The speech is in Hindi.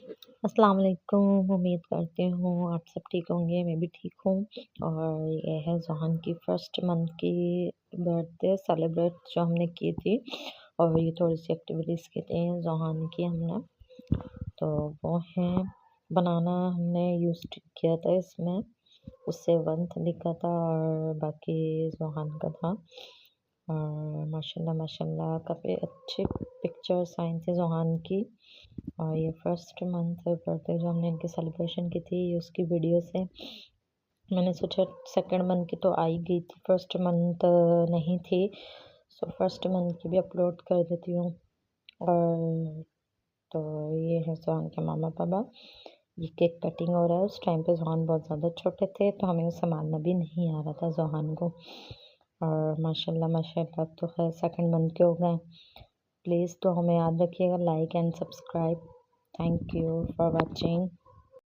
अस्सलाम वालेकुम। उम्मीद करती हूँ आप सब ठीक होंगे, मैं भी ठीक हूँ। और ये है ज़ोहान की फर्स्ट मंथ की बर्थडे सेलिब्रेट जो हमने की थी, और ये थोड़ी-सी एक्टिविटीज़ की थी ज़ोहान की हमने। तो वो हैं बनाना हमने यूज़ किया था इसमें, उससे 1th लिखा था और बाकी ज़ोहान का था। और माशाल्लाह माशाल्लाह काफ़ी अच्छी पिक्चर्स आई थी ज़ोहान की। और ये फर्स्ट मंथ बर्थडे जो हमने इनकी सेलिब्रेशन की थी, ये उसकी वीडियोस है। मैंने सोचा सेकंड मंथ की तो आ ही गई थी, फर्स्ट मंथ नहीं थी, सो फर्स्ट मंथ की भी अपलोड कर देती हूँ। और तो ये है ज़ोहान के मामा पापा। ये केक कटिंग हो रहा है। उस टाइम पे ज़ोहान बहुत ज़्यादा छोटे थे, तो हमें संभालना भी नहीं आ रहा था ज़ोहान को। और माशाल्लाह माशाल्लाह अब तो खैर सेकंड मंथ के हो गए। प्लीज़ तो हमें याद रखिएगा, like and subscribe. Thank you for watching.